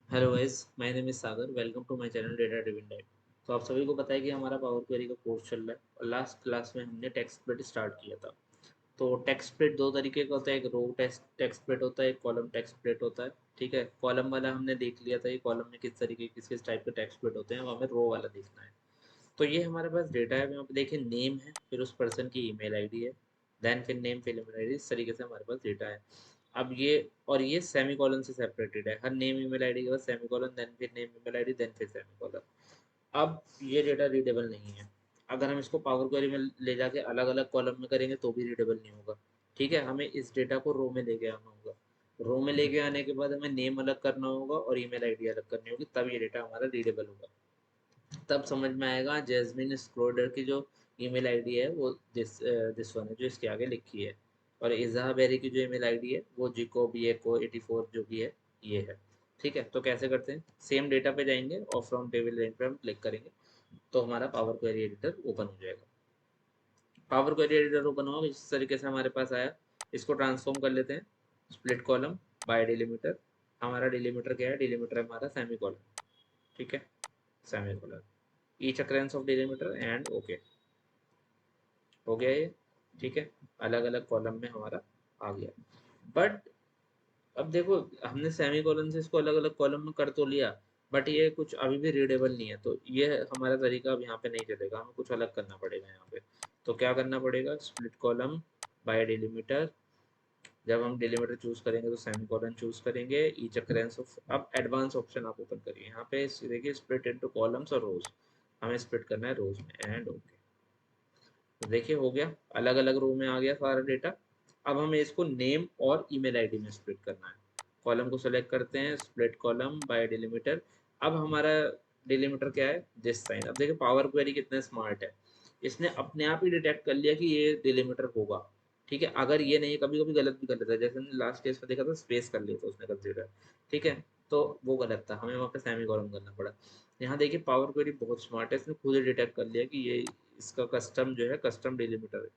Hello guys, my name is Sagar. Welcome to my channel data driven diet. तो आप सभी को पता है कि हमारा पावर क्वेरी का कोर्स चल रहा है और लास्ट क्लास में हमने टेक्स्ट स्प्लिट स्टार्ट किया था। तो टेक्स्ट स्प्लिट दो तरीके का होता है, एक रो टेक्स्ट टेक्स्ट स्प्लिट होता है, एक कॉलम टेक्स्ट स्प्लिट होता है। ठीक है, कॉलम वाला हमने देख लिया था, ये कॉलम में किस तरीके किस किस टाइप के टेक्स्ट स्प्लिट होते हैं, अब हमें रो वाला देखना है। तो ये हमारे पास डेटा है, यहाँ पे देखिए नेम है, फिर उस पर्सन की ईमेल आईडी है, देन फिर नेम फिर ईमेल आईडी, इस तरीके से हमारे पास डेटा है। अब ये और ये सेमी कॉलन से सेपरेटेड है, हर नेम ईमेल आईडी के बाद सेमी कॉलन, देन फिर नेम ईमेल आईडी, देन फिर सेमी कॉलन। अब ये डेटा रीडेबल नहीं है। अगर हम इसको पावर क्वेरी में ले जाके अलग अलग कॉलम में करेंगे तो भी रीडेबल नहीं होगा। ठीक है, हमें इस डेटा को रो में लेके आना होगा। रो में लेके आने के बाद हमें नेम अलग करना होगा और ईमेल आईडी अलग करनी होगी, तब ये डेटा हमारा रीडेबल होगा। तब समझ में आएगा जैस्मिन स्क्रोडर की जो ईमेल आईडी है वो दिस वन है जो इसके आगे लिखी है, और इजहा बेरी की जो ईमेल आईडी है वो जिको बी एको 84 जो भी है ये है। ठीक है, तो कैसे करते हैं, सेम डेटा पे जाएंगे और फ्रॉम टेबल रेंज पे हम क्लिक करेंगे तो हमारा पावर क्वेरी एडिटर ओपन हो जाएगा। पावर क्वेरी एडिटर ओपन होगा इस तरीके से हमारे पास आया। इसको ट्रांसफॉर्म कर लेते हैं, स्प्लिट कॉलम बाय डिलीमीटर। हमारा डिलीमीटर क्या है, डिलीमीटर हमारा सेमी कॉलम। ठीक है, semi column, each occurrence of delimiter and okay, हो गया ये। ठीक है, अलग अलग कॉलम में हमारा आ गया। बट अब देखो, हमने सेमी कॉलम से इसको अलग अलग कॉलम में कर तो लिया, बट ये कुछ अभी भी रीडेबल नहीं है, तो ये हमारा तरीका अब यहाँ पे नहीं चलेगा, हमें कुछ अलग करना पड़ेगा यहाँ पे। तो क्या करना पड़ेगा, स्प्लिट कॉलम बाय डिलीमीटर। जब हम डिलीमीटर चूज करेंगे तो सेमी कॉलन चूज करेंगे, ईच अकरेंस ऑफ, अब एडवांस ऑप्शन आप ओपन करिए, यहाँ पे देखिए स्प्लिट इनटू कॉलम्स और रोज, हमें स्प्लिट करना है रोज में एंड ओके। तो देखिए हो गया, अलग अलग रो में आ गया सारा डेटा। अब हमें इसको नेम और ईमेल आईडी में स्प्लिट करना है। कॉलम को सेलेक्ट करते हैं, स्प्लिट कॉलम बाय डिलीमीटर। अब हमारा डिलीमीटर क्या है, दिस साइन। अब देखिए पावर क्वेरी कितने स्मार्ट है, इसने अपने आप ही डिटेक्ट कर लिया कि ये डिलीमीटर होगा। ठीक है, अगर ये नहीं, कभी कभी गलत भी कर लेता है, जैसे हमने लास्ट केस में देखा था स्पेस कर लिया था उसने कंसीडर। ठीक है, तो वो गलत था, हमें वहाँ पे सेमी कॉलम करना पड़ा। यहाँ देखिए पावर क्वेरी बहुत स्मार्ट है, इसने खुद ही डिटेक्ट कर लिया कि ये इसका कस्टम जो है कस्टम डिलीमीटर है।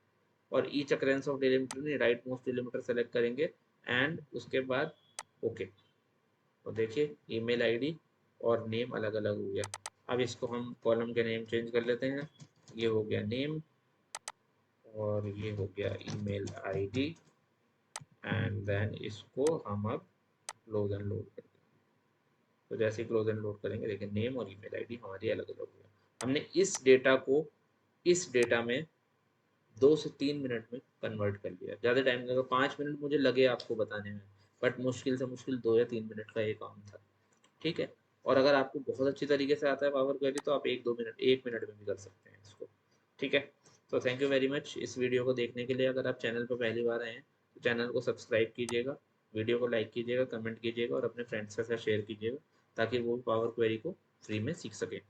और ईच अकरेंस ऑफ डिलीमीटर नहीं, राइट मोस्ट डिलीमीटर सेलेक्ट करेंगे एंड उसके बाद ओके। तो देखिए ईमेल आईडी और नेम अलग अलग हो गया। अब इसको हम कॉलम के नेम चेंज कर लेते हैं, ये हो गया नेम और ये हो गया ईमेल आईडी, एंड देन इसको हम अब क्लोज एंड लोड कर देंगे। तो जैसे ही क्लोज एंड लोड करेंगे देखिए नेम और ईमेल आईडी हमारी अलग अलग हो गया। हमने इस डेटा को इस डेटा में 2 से 3 मिनट में कन्वर्ट कर लिया। ज़्यादा टाइम लगा, 5 मिनट मुझे लगे आपको बताने में, बट मुश्किल से मुश्किल 2 या 3 मिनट का ये काम था। ठीक है, और अगर आपको बहुत अच्छी तरीके से आता है पावर क्वेरी तो आप 1-2 मिनट 1 मिनट में भी कर सकते हैं इसको। ठीक है, तो थैंक यू वेरी मच इस वीडियो को देखने के लिए। अगर आप चैनल पर पहली बार आए हैं तो चैनल को सब्सक्राइब कीजिएगा, वीडियो को लाइक कीजिएगा, कमेंट कीजिएगा और अपने फ्रेंड्स के साथ शेयर कीजिएगा, ताकि वो भी पावर क्वेरी को फ्री में सीख सकें।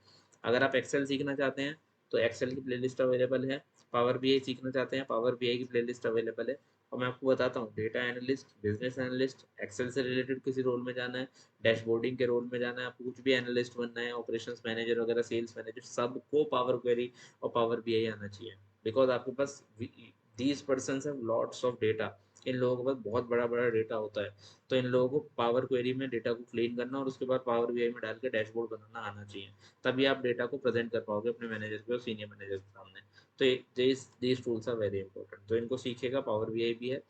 अगर आप एक्सेल सीखना चाहते हैं तो एक्सेल की प्लेलिस्ट अवेलेबल है। पावर बीआई सीखना चाहते हैं, पावर बीआई की प्लेलिस्ट अवेलेबल है। और मैं आपको बताता हूँ, data analyst, business analyst, excel से रिलेटेड किसी रोल में जाना है, डैशबोर्डिंग के रोल में जाना है, आपको कुछ भी एनालिस्ट बनना है, ऑपरेशंस मैनेजर वगैरह, सेल्स मैनेजर, सबको पावर क्वेरी और पावर बीआई आना चाहिए। बिकॉज आपके पास these person have lots of data, इन लोगों के पास बहुत बड़ा बड़ा डेटा होता है। तो इन लोगों को पावर क्वेरी में डेटा को क्लीन करना और उसके बाद पावर बीआई में डाल के डैशबोर्ड बनाना आना चाहिए, तभी आप डेटा को प्रेजेंट कर पाओगे अपने मैनेजर के और सीनियर मैनेजर के सामने। तो these tools are very important, तो इनको सीखेगा। पावर बीआई भी है,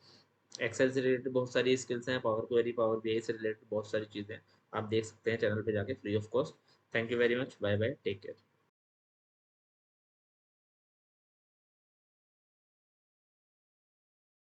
एक्सेल से रिलेटेड बहुत सारी स्किल्स हैं, पावर क्वेरी पावर बीआई से रिलेटेड बहुत सारी चीज़ें आप देख सकते हैं चैनल पे जाके free of cost. Thank you very much, bye bye, take care.